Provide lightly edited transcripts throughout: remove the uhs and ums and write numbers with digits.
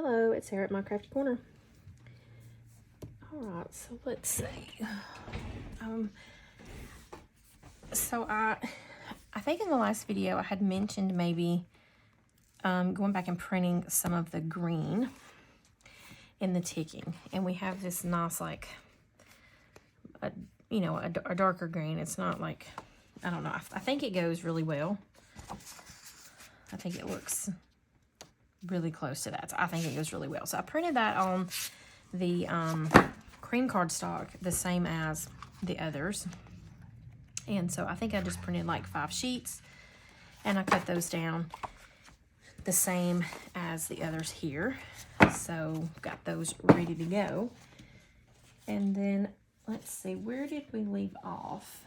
Hello, it's Sarah at My Crafty Corner. Alright, so let's see. So I think in the last video I had mentioned maybe going back and printing some of the green in the ticking. And we have this nice, like, a darker green. It's not like, I don't know. I think it goes really well. I think it looks really close to that. So I think it goes really well. So I printed that on the cream cardstock, the same as the others. And so I think I just printed like 5 sheets, and I cut those down the same as the others here. So got those ready to go. And then let's see, where did we leave off?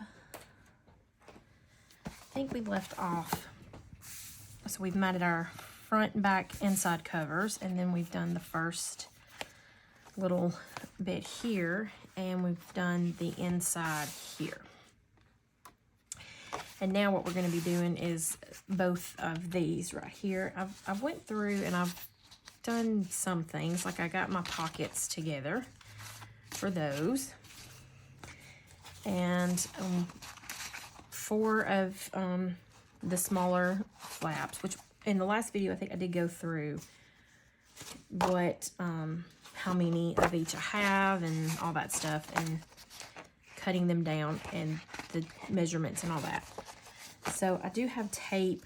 I think we left off. So we've matted our front and back inside covers, and then we've done the first little bit here, and we've done the inside here. And now what we're going to be doing is both of these right here. I went through and I've done some things, like I got my pockets together for those, and 4 of the smaller flaps, which in the last video I think I did go through what how many of each I have and all that stuff, and cutting them down and the measurements and all that. So I do have tape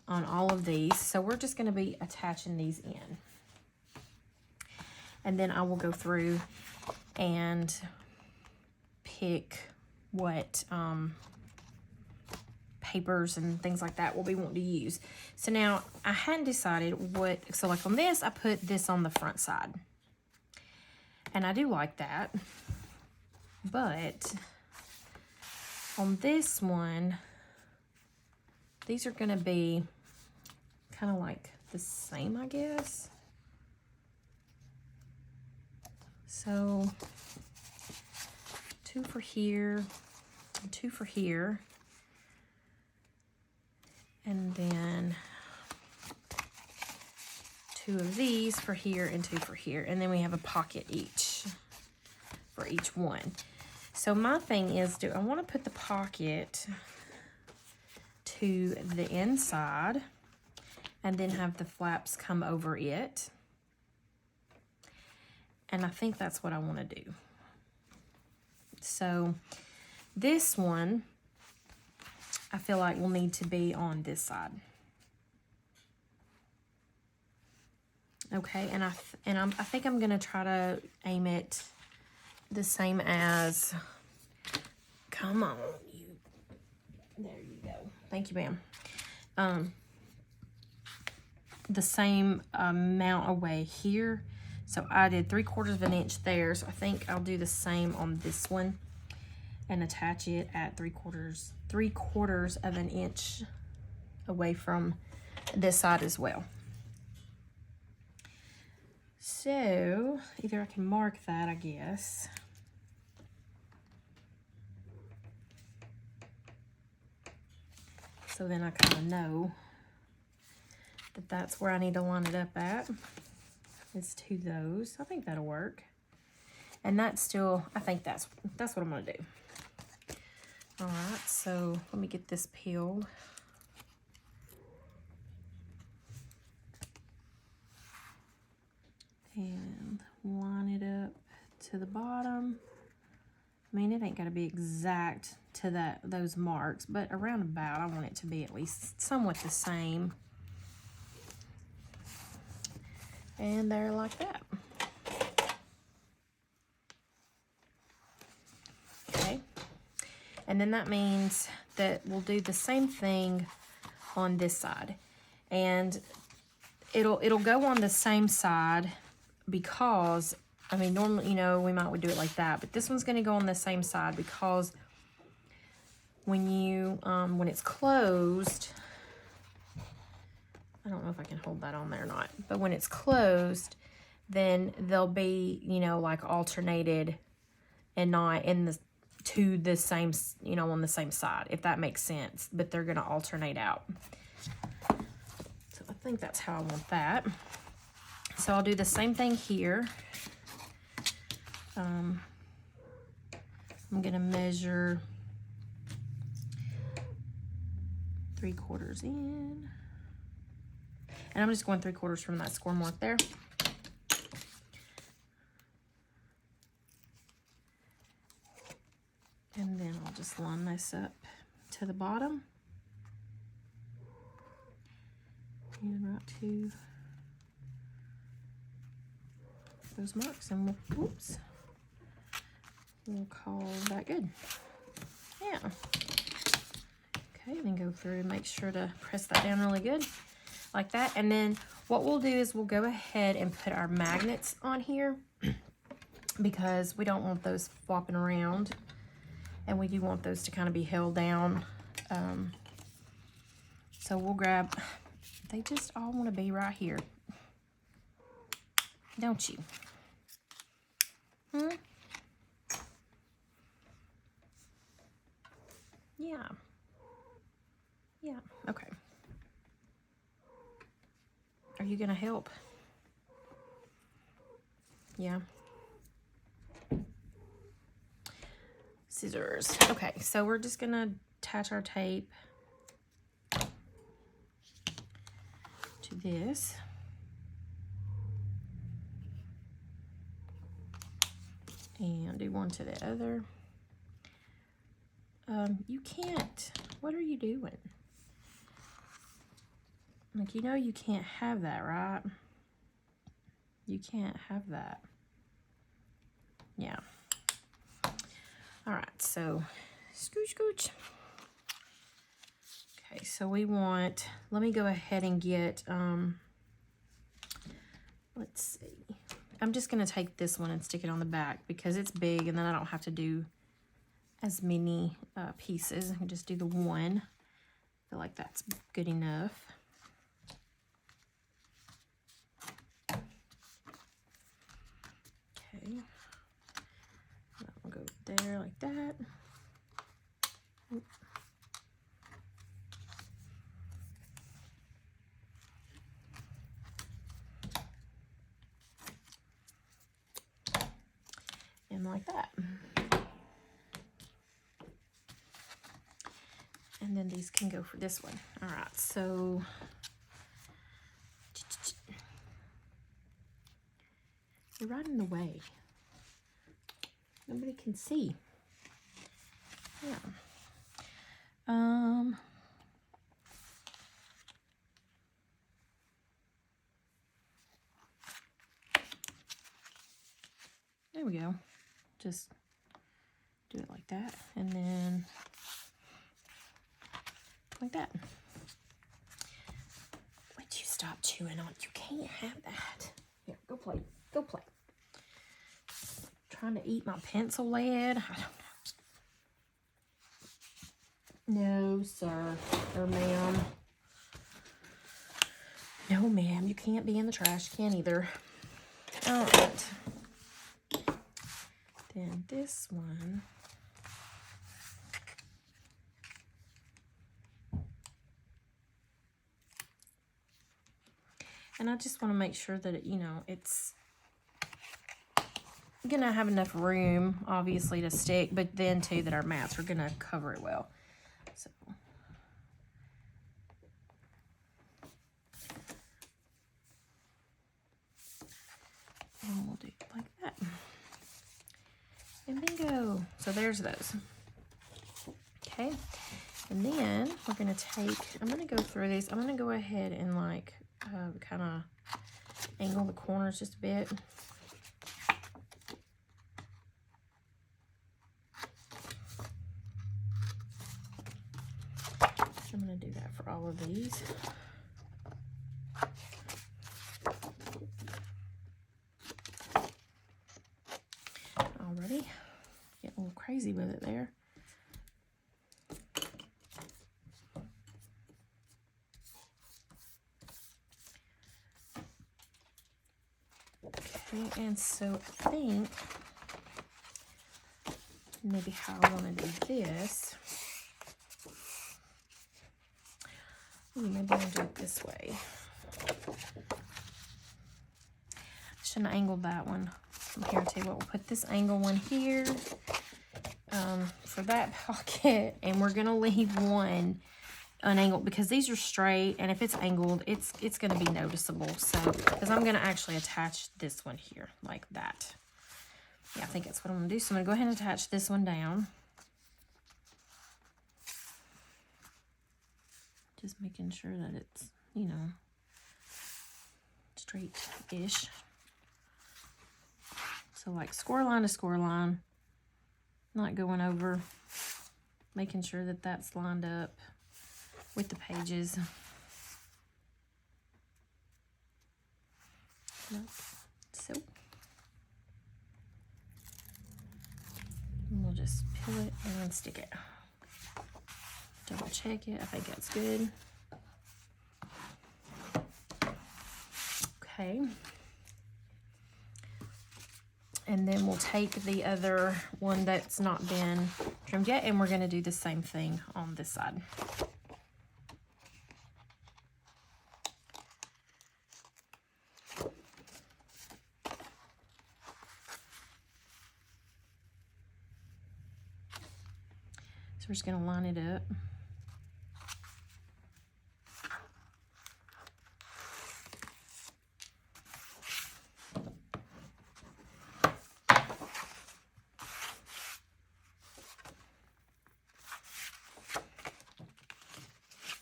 on all of these, so we're just going to be attaching these in, and then I will go through and pick what papers and things like that we'll be wanting to use. So now I hadn't decided what, so like on this, I put this on the front side, and I do like that, but on this one, these are going to be kind of like the same, I guess. So 2 for here, 2 for here, and then 2 of these for here and 2 for here. And then we have a pocket each for each one. So my thing is, I want to put the pocket to the inside and then have the flaps come over it. And I think that's what I want to do. So this one, I feel like will need to be on this side. Okay, and I think I'm gonna try to aim it the same as, come on, you, there you go. Thank you, ma'am. The same amount away here. So I did 3/4 of an inch there. So I think I'll do the same on this one and attach it at 3/4 of an inch away from this side as well. So either I can mark that, I guess. So then I kind of know that that's where I need to line it up at, is to those. I think that'll work. And that's still, I think that's what I'm gonna do. All right, so let me get this peeled. And line it up to the bottom. I mean, it ain't gotta be exact to those marks, but around about, I want it to be at least somewhat the same. And they're like that. Okay. And then that means that we'll do the same thing on this side. And it'll go on the same side because, I mean, normally, you know, we might would do it like that, but this one's going to go on the same side because when it's closed, I don't know if I can hold that on there or not, but when it's closed, then they'll be, you know, like alternated and not to the same, you know, on the same side, if that makes sense, but they're going to alternate out. So I think that's how I want that. So I'll do the same thing here. I'm going to measure 3/4 in. And I'm just going 3/4 from that score mark there. And then I'll just line this up to the bottom. And right to those marks, and we'll call that good. Yeah. Okay, then go through and make sure to press that down really good, like that. And then what we'll do is we'll go ahead and put our magnets on here because we don't want those flopping around, and we do want those to kind of be held down. So we'll grab, they just all want to be right here, don't you? Yeah. Yeah, okay. Are you gonna help? Yeah. Scissors. Okay, so we're just gonna attach our tape to this. And do one to the other. You can't. What are you doing? Like, you know you can't have that, right? You can't have that. Yeah. All right, so scooch, scooch. Okay, so we want, let me go ahead and get, let's see. I'm just going to take this one and stick it on the back because it's big, and then I don't have to do as many pieces. I can just do the one. I feel like that's good enough. Okay. That will go there like that. Oop. And like that. And then these can go for this one. All right, so you're right in the way. Nobody can see. Yeah. There we go. Just do it like that, and then like that. Would you stop chewing on? You can't have that. Here, go play. Go play. Trying to eat my pencil lead. I don't know. No, sir. Or ma'am. No, ma'am. You can't be in the trash can either. All right. Then this one. And I just want to make sure that, you know, it's going to have enough room, obviously, to stick, but then, too, that our mats are going to cover it well. So. And we'll do it like that. And bingo. So there's those. Okay. And then we're going to take, I'm going to go through these. I'm going to go ahead and, like, kind of angle the corners just a bit. I'm going to do that for all of these. Already getting a little crazy with it there. Okay, and so I think maybe how I want to do this. Maybe I'll do it this way. shouldn't have angled that one. Here, I'll tell you what, we'll put this angle one here for that pocket, and we're gonna leave one unangled because these are straight, and if it's angled, it's gonna be noticeable. So, because I'm gonna actually attach this one here like that. Yeah, I think that's what I'm gonna do. So I'm gonna go ahead and attach this one down. Just making sure that it's, you know, straight-ish. So like score line to score line, not going over, making sure that that's lined up with the pages. Like so. And we'll just peel it and then stick it. Double check it. I think that's good. Okay. And then we'll take the other one that's not been trimmed yet, and we're going to do the same thing on this side. So we're just going to line it up.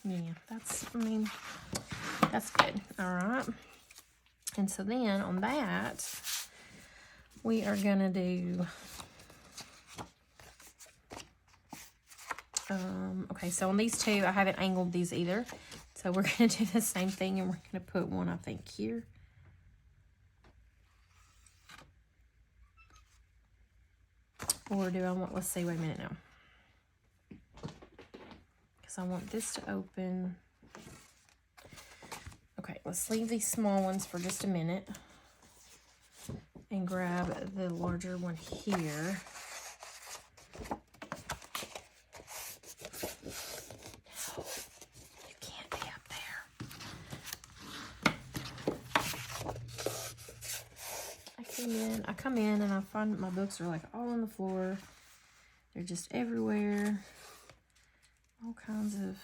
Yeah, that's good. All right. And so then on that, we are going to do, okay, so on these two, I haven't angled these either. So we're going to do the same thing, and we're going to put one, I think, here. Or do I want, let's see, wait a minute now. I want this to open. Okay, let's leave these small ones for just a minute and grab the larger one here. No, you can't be up there. I come in and I find my books are like all on the floor. They're just everywhere. All kinds of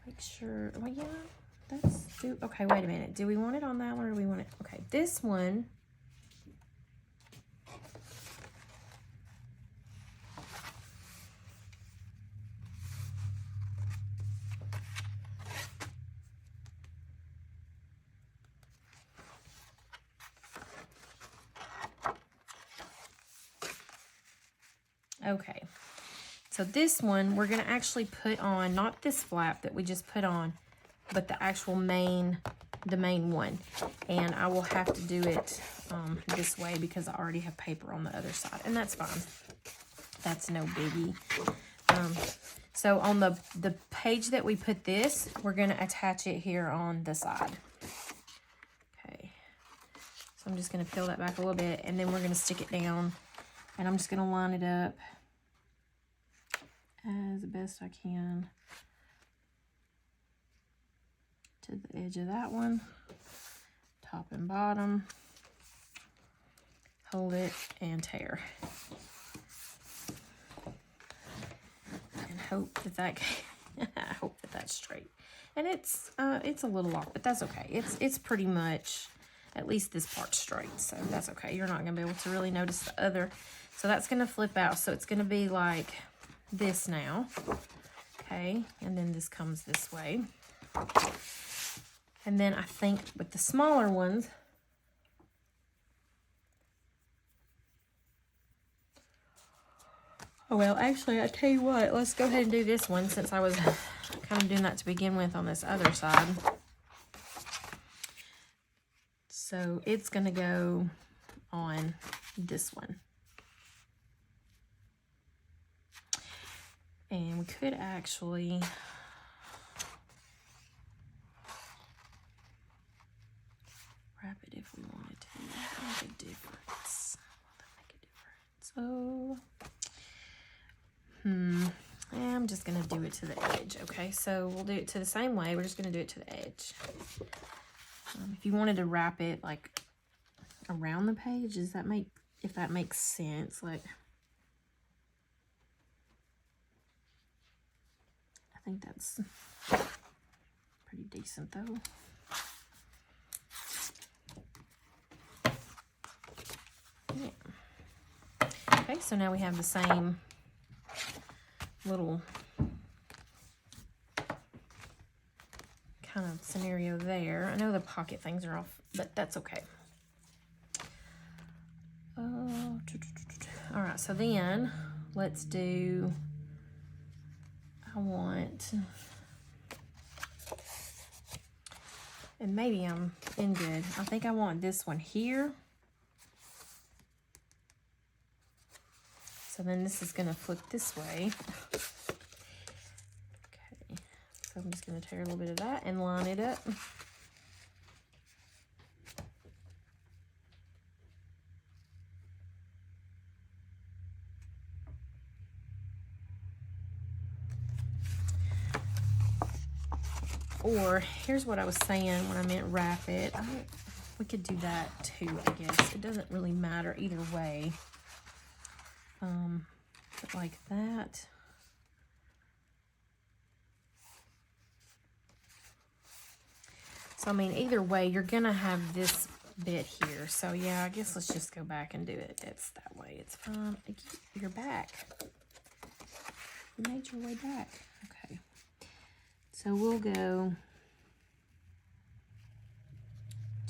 make sure, well, yeah, okay, wait a minute. Do we want it on that one, or do we want it? Okay, this one. Okay, so this one we're gonna actually put on, not this flap that we just put on, but the actual main one. And I will have to do it this way because I already have paper on the other side, and that's fine. That's no biggie. So on the page that we put this, we're gonna attach it here on the side. Okay, so I'm just gonna peel that back a little bit, and then we're gonna stick it down. And I'm just going to line it up as best I can to the edge of that one, top and bottom, hold it and tear. And hope that I hope that that's straight. And it's a little off, but that's okay. It's pretty much, at least this part's straight, so that's okay. You're not going to be able to really notice the other. So that's going to flip out. So it's going to be like this now. Okay, and then this comes this way. And then I think with the smaller ones, oh, well, actually, I tell you what, let's go ahead and do this one since I was kind of doing that to begin with on this other side. So it's going to go on this one. And we could actually wrap it if we wanted to. Make a difference. Will that make a difference? Oh, I'm just going to do it to the edge, okay? So we'll do it to the same way. We're just going to do it to the edge. If you wanted to wrap it like around the page, if that makes sense, like, I think that's pretty decent though. Yeah. Okay, so now we have the same little kind of scenario there. I know the pocket things are off, but that's okay. All right, so then let's do, and maybe I'm in good. I think I want this one here. So then this is gonna flip this way. Okay, so I'm just gonna tear a little bit of that and line it up. Or here's what I was saying when I meant wrap it. We could do that too, I guess. It doesn't really matter either way. But like that. So, I mean, either way, you're going to have this bit here. So, yeah, I guess let's just go back and do it. It's that way. It's fine. You're back. You made your way back. Okay. So, we'll go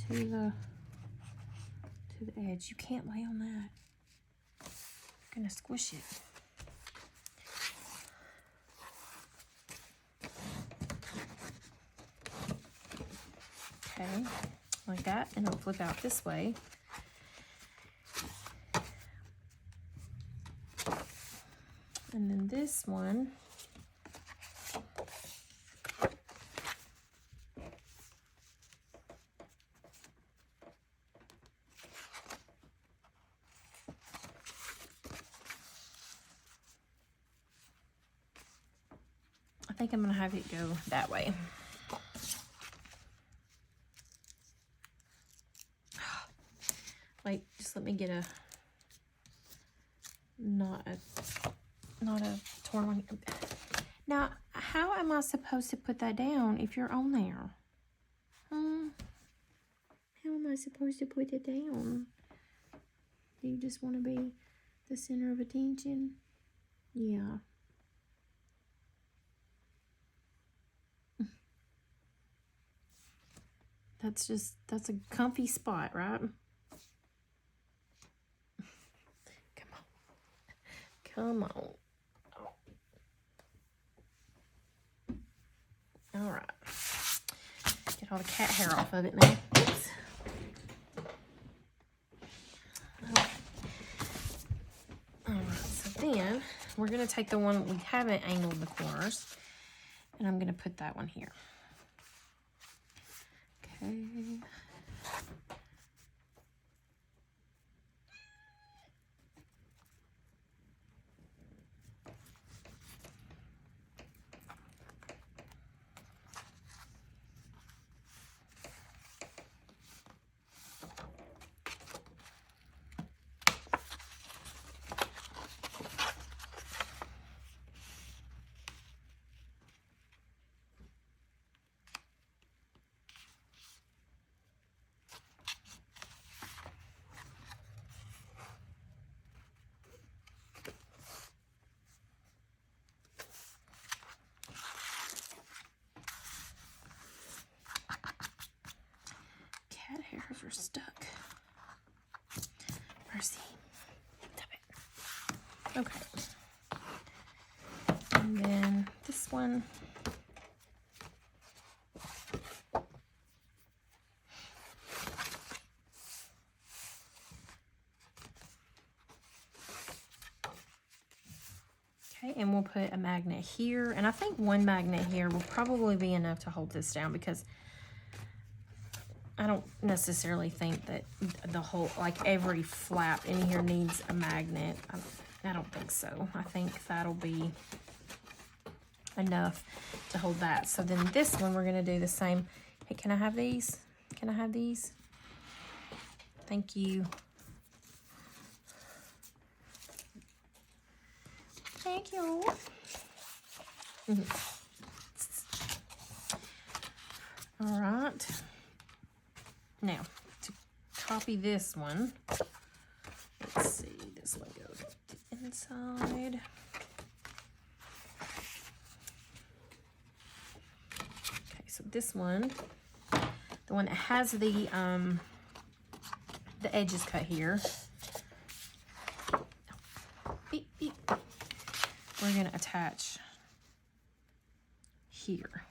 to the edge. You can't lay on that. You're going to squish it. Okay, like that, and it'll flip out this way. And then this one, I think I'm going to have it go that way. Wait, just let me get not a torn one. Now, how am I supposed to put that down if you're on there? How am I supposed to put it down? Do you just want to be the center of attention? Yeah. That's a comfy spot, right? Come on. All right. Get all the cat hair off of it now. Oops. Okay. All right. So then we're going to take the one we haven't angled the corners, and I'm going to put that one here. Okay. Hairs are stuck. Mercy. Stop it. Okay. And then this one. Okay, and we'll put a magnet here. And I think one magnet here will probably be enough to hold this down, because I don't necessarily think that the whole, like every flap in here needs a magnet. I don't think so. I think that'll be enough to hold that. So then this one, we're going to do the same. Hey, can I have these? Can I have these? Thank you. Thank you. All right. Now, to copy this one, let's see, this one goes to the inside. Okay, so this one, the one that has the edges cut here, beep, beep, we're going to attach here.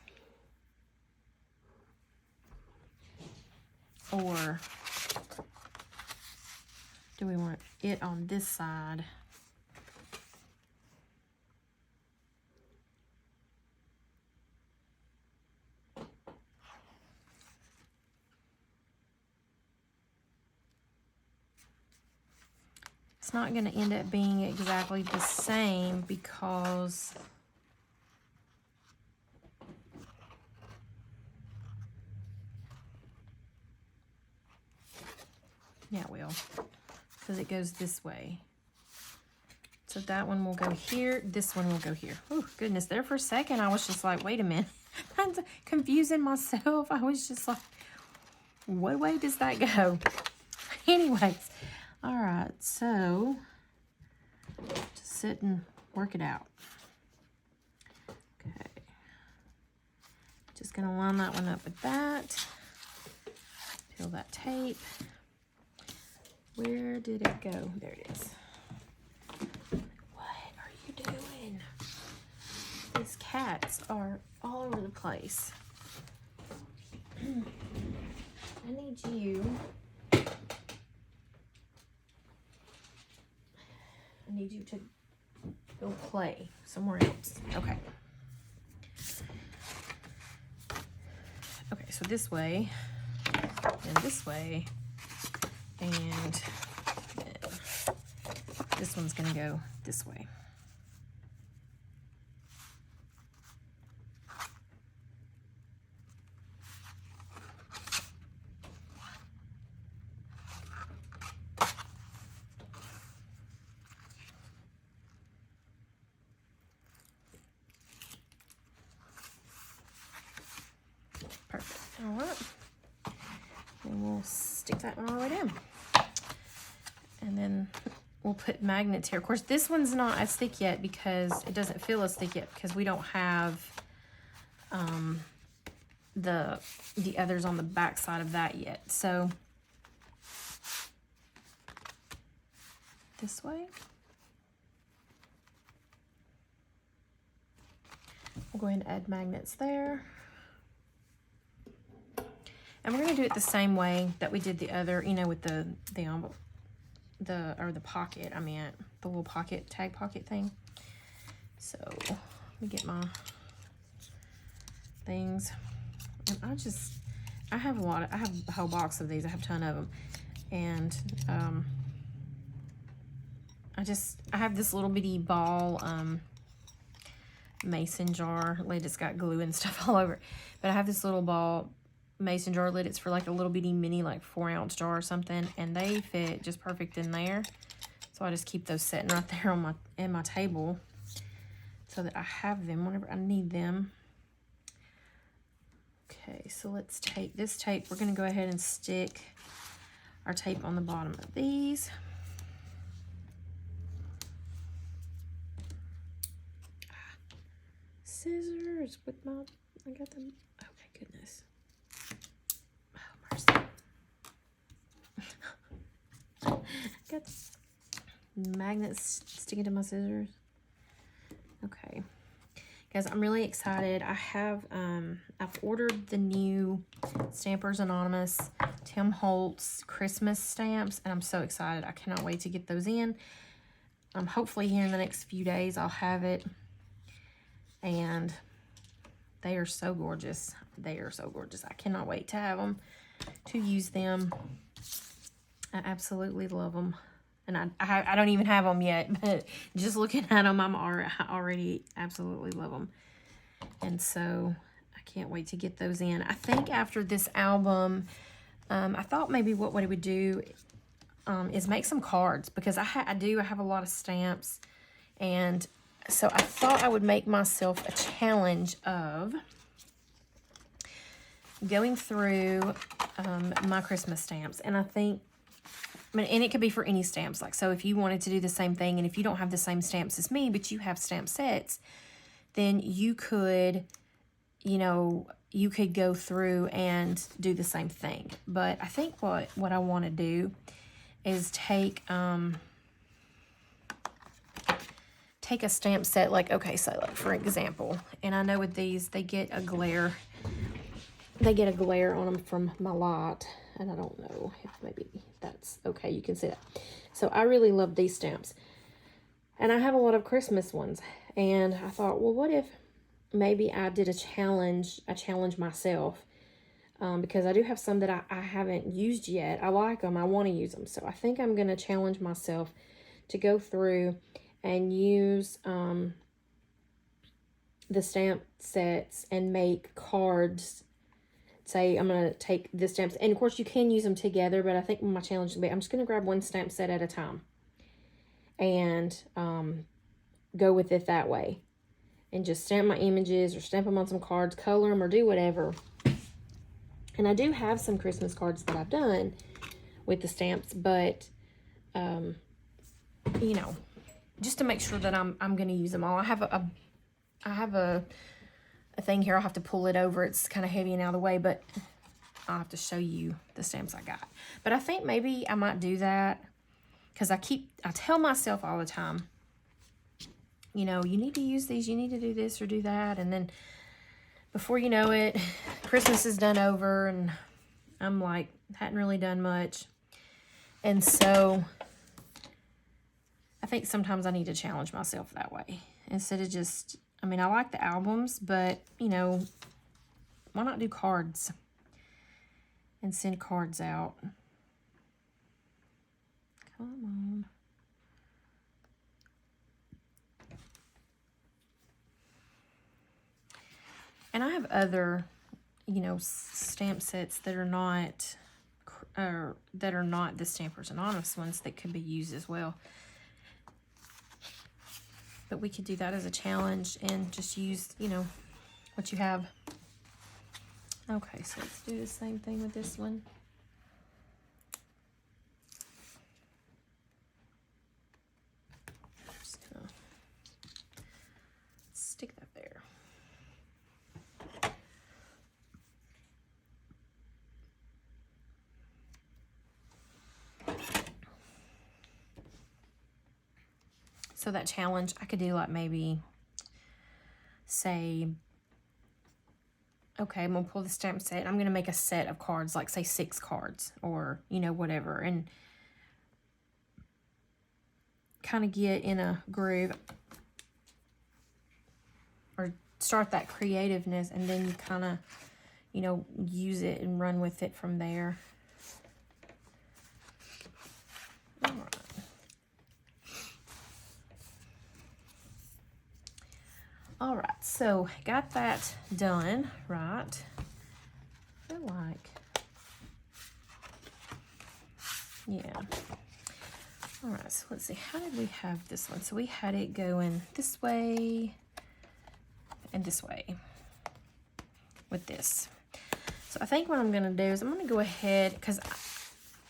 Or do we want it on this side? It's not going to end up being exactly the same because yeah, it will, because it goes this way. So that one will go here. This one will go here. Oh, goodness. There for a second, I was just like, wait a minute. I'm confusing myself. I was just like, what way does that go? Anyways, all right. So just sit and work it out. Okay. Just going to line that one up with that. Peel that tape. Where did it go? There it is. What are you doing? These cats are all over the place. I need you. I need you to go play somewhere else. Okay. Okay, so this way and this way. And then this one's going to go this way. Perfect. All right. And we'll stick that one all the way down. And then we'll put magnets here. Of course, this one's not as thick yet because it doesn't feel as thick yet because we don't have the others on the back side of that yet. So this way. We'll go ahead and add magnets there. And we're going to do it the same way that we did the other, you know, with the envelope. The pocket, I meant the little pocket, tag pocket thing. So let me get my things. And I have I have a whole box of these. I have a ton of them. And I have this little bitty ball mason jar lid. It's got glue and stuff all over it. But I have this little ball mason jar lid. It's for like a little bitty mini, like 4-ounce jar or something, and they fit just perfect in there. So I just keep those sitting right there on my table so that I have them whenever I need them. Okay, so let's take this tape. We're going to go ahead and stick our tape on the bottom of these. Scissors with my, I got them. Okay, goodness. Got magnets sticking to my scissors. Okay, guys, I'm really excited. I've ordered the new Stampers Anonymous Tim Holtz Christmas stamps, and I'm so excited. I cannot wait to get those in. Hopefully here in the next few days I'll have it, and they are so gorgeous. They are so gorgeous. I cannot wait to have them, to use them. I absolutely love them. And I don't even have them yet, but just looking at them, I already absolutely love them. And so I can't wait to get those in. I think after this album, I thought maybe what we would do is make some cards, because I have a lot of stamps. And so I thought I would make myself a challenge of going through my Christmas stamps. And I think, and it could be for any stamps. Like, so if you wanted to do the same thing, and if you don't have the same stamps as me, but you have stamp sets, then you could, you know, you could go through and do the same thing. But I think what I want to do is take a stamp set, like, okay, so like for example, and I know with these, they get a glare on them from my lot, and I don't know if maybe that's okay, you can see that. So I really love these stamps, and I have a lot of Christmas ones, and I thought, well, what if maybe I did a challenge myself, because I do have some that I haven't used yet. I like them, I want to use them, so I think I'm going to challenge myself to go through and use the stamp sets and make cards. Say I'm going to take the stamps, and of course you can use them together, but I think my challenge will be I'm just going to grab one stamp set at a time and go with it that way, and just stamp my images or stamp them on some cards, color them, or do whatever. And I do have some Christmas cards that I've done with the stamps, but you know, just to make sure that I'm going to use them all. I have a thing here. I'll have to pull it over. It's kind of heavy and out of the way, but I'll have to show you the stamps I got. But I think maybe I might do that, because I tell myself all the time, you know, you need to use these, you need to do this or do that, and then before you know it, Christmas is done over, and I'm like, hadn't really done much. And so I think sometimes I need to challenge myself that way, instead of just, I mean, I like the albums, but, you know, why not do cards and send cards out? Come on. And I have other, you know, stamp sets that are not the Stampers Anonymous ones that could be used as well. But we could do that as a challenge and just use, you know, what you have. Okay, so let's do the same thing with this one. I'm just gonna stick that there. So that challenge, I could do like maybe, say, okay, I'm going to pull the stamp set. I'm going to make a set of cards, like say 6 cards or, you know, whatever. And kind of get in a groove or start that creativeness. And then you kind of, you know, use it and run with it from there. All right. All right, so got that done, right? I feel like, yeah. All right, so let's see, how did we have this one? So we had it going this way and this way with this. So I think what I'm gonna do is I'm gonna go ahead, because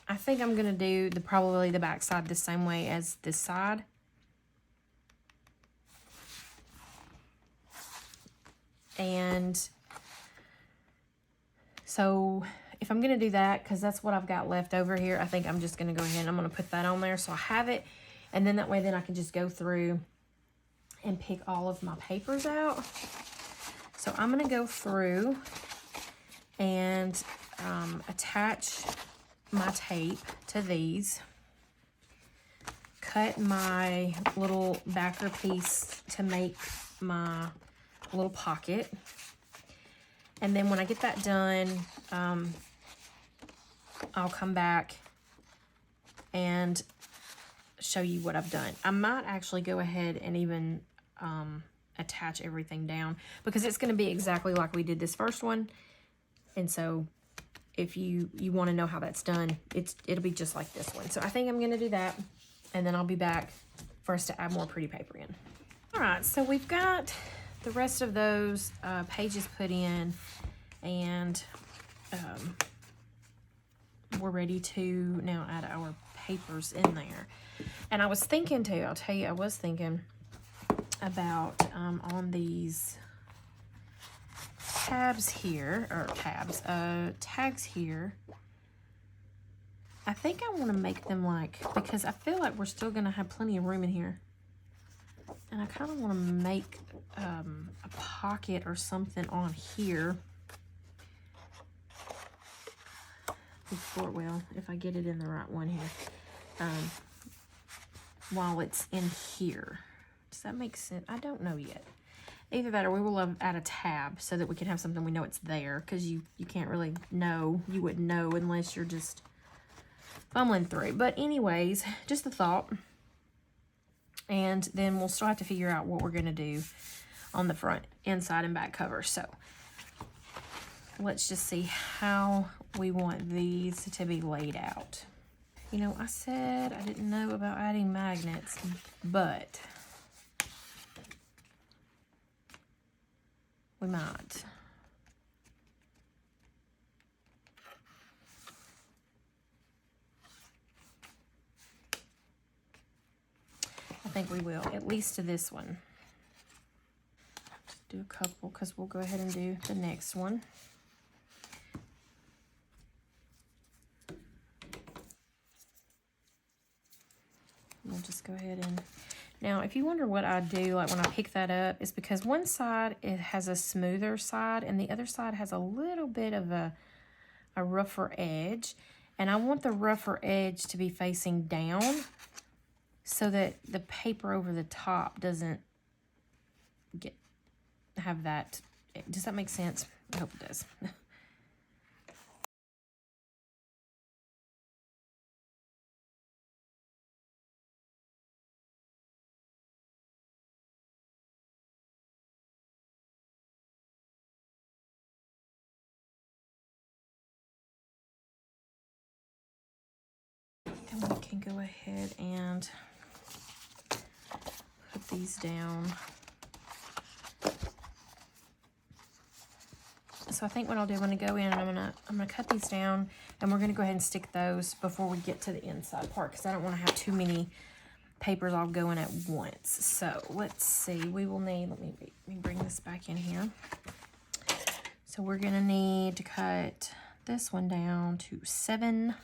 I think I'm gonna do probably the back side the same way as this side. And so if I'm going to do that, because that's what I've got left over here, I think I'm just going to go ahead and I'm going to put that on there so I have it. And then that way then I can just go through and pick all of my papers out. So I'm going to go through and attach my tape to these. Cut my little backer piece to make my little pocket, and then when I get that done, I'll come back and show you what I've done. I might actually go ahead and even attach everything down, because it's going to be exactly like we did this first one. And so if you want to know how that's done, it'll be just like this one. So I think I'm going to do that, and then I'll be back for us to add more pretty paper in. All right, so we've got the rest of those pages put in, and we're ready to now add our papers in there. And I was thinking too, I'll tell you, I was thinking about on these tabs here, or tags here, I think I want to make them like, because I feel like we're still going to have plenty of room in here. And I kind of want to make a pocket or something on here. Before, well, if I get it in the right one here. While it's in here. Does that make sense? I don't know yet. Either that, or we will add a tab so that we can have something we know it's there, because you can't really know. You wouldn't know unless you're just fumbling through. But anyways, just a thought. And then we'll still have to figure out what we're going to do on the front, inside, and back cover. So let's just see how we want these to be laid out. You know, I said I didn't know about adding magnets, but we might. I think we will, at least to this one. Just do a couple, because we'll go ahead and do the next one. We'll just go ahead and, now if you wonder what I do, like when I pick that up, it's because one side, it has a smoother side, and the other side has a little bit of a rougher edge. And I want the rougher edge to be facing down, so that the paper over the top doesn't have that. Does that make sense? I hope it does. And we can go ahead and put these down. So I think what I'll do, I'm going to go in and I'm gonna cut these down, and we're going to go ahead and stick those before we get to the inside part, because I don't want to have too many papers all going at once. So let's see, we will need, let me bring this back in here. So we're going to need to cut this one down to 7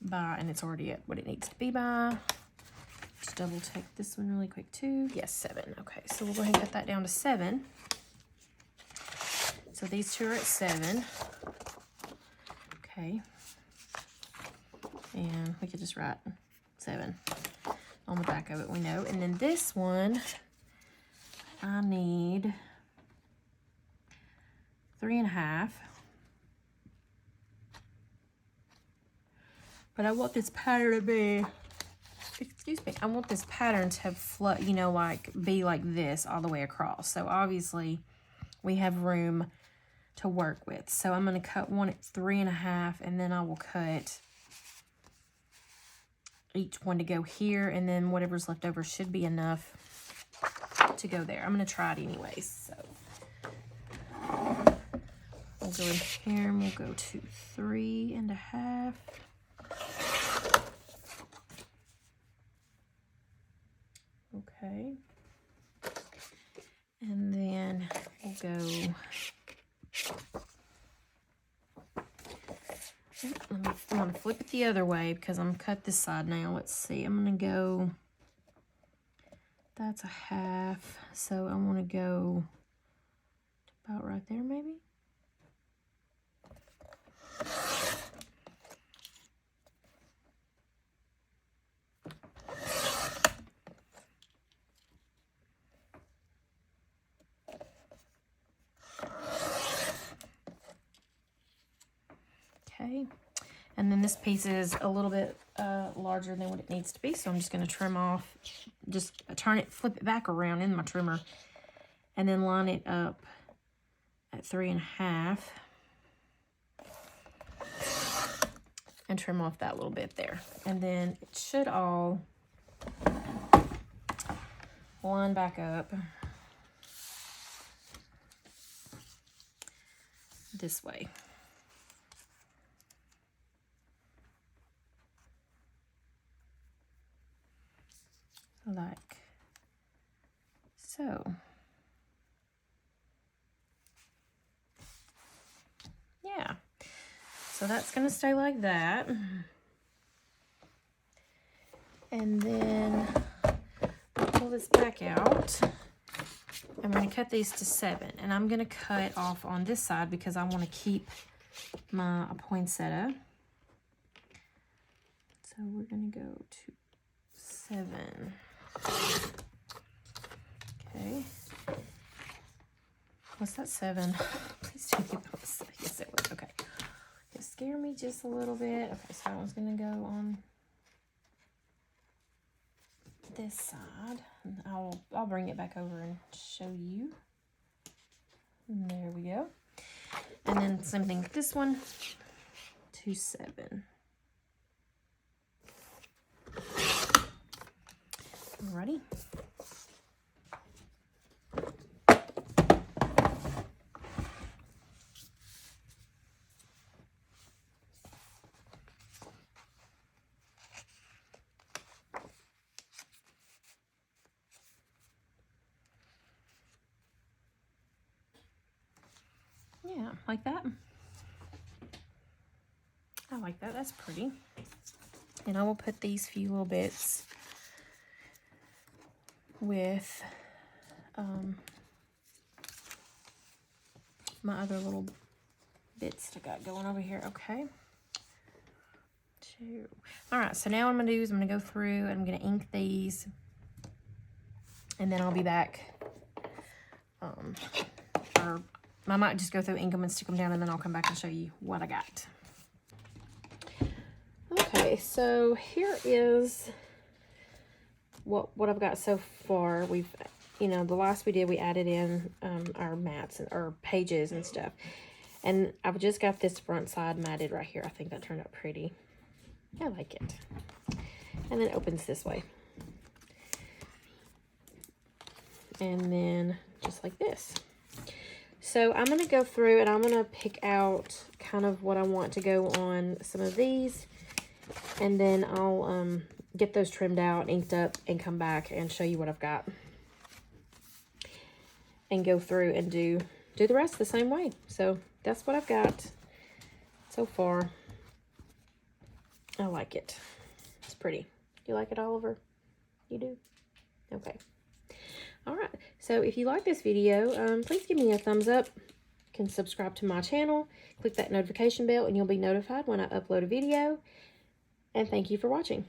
by, and it's already at what it needs to be by. Just double check this one really quick too. Yes, 7. Okay, so we'll go ahead and cut that down to 7. So these two are at 7. Okay. And we could just write 7 on the back of it, we know. And then this one, I need 3.5. But I want this pattern to be, excuse me, I want this pattern to flow, you know, like be like this all the way across. So obviously we have room to work with. So I'm going to cut one at 3.5, and then I will cut each one to go here, and then whatever's left over should be enough to go there. I'm going to try it anyways. So we'll go in here and we'll go to 3.5. Okay. And then we'll go, I'm going to flip it the other way because I'm cut this side now. Let's see, I'm going to go, that's a half, so I want to go about right there maybe. Okay, and then this piece is a little bit larger than what it needs to be, so I'm just going to trim off, just turn it, flip it back around in my trimmer, and then line it up at 3.5 and trim off that little bit there. And then it should all line back up this way. Like so. Yeah. So that's going to stay like that. And then I'll pull this back out. I'm going to cut these to 7. And I'm going to cut off on this side because I want to keep my poinsettia. So we're going to go to 7. Okay. Was that 7? Please tell me that was 7. Yes, it was. Okay. It scared me just a little bit. Okay, so that one's going to go on this side. And I'll bring it back over and show you. And there we go. And then same thing with this one. 2, 7. Alrighty. Yeah, like that. I like that. That's pretty. And I will put these few little bits with my other little bits I got going over here. Okay. 2. All right, so now what I'm going to do is I'm going to go through and I'm going to ink these. And then I'll be back. Or I might just go through, ink them, and stick them down, and then I'll come back and show you what I got. Okay, so here is what I've got so far. We've, you know, the last we did, we added in our mats and our pages and stuff. And I've just got this front side matted right here. I think that turned out pretty. I like it. And then it opens this way. And then just like this. So I'm going to go through and I'm going to pick out kind of what I want to go on some of these. And then I'll get those trimmed out, inked up, and come back and show you what I've got. And go through and do the rest the same way. So that's what I've got so far. I like it. It's pretty. You like it, Oliver? You do? Okay. All right. So if you like this video, please give me a thumbs up. You can subscribe to my channel. Click that notification bell and you'll be notified when I upload a video. And thank you for watching.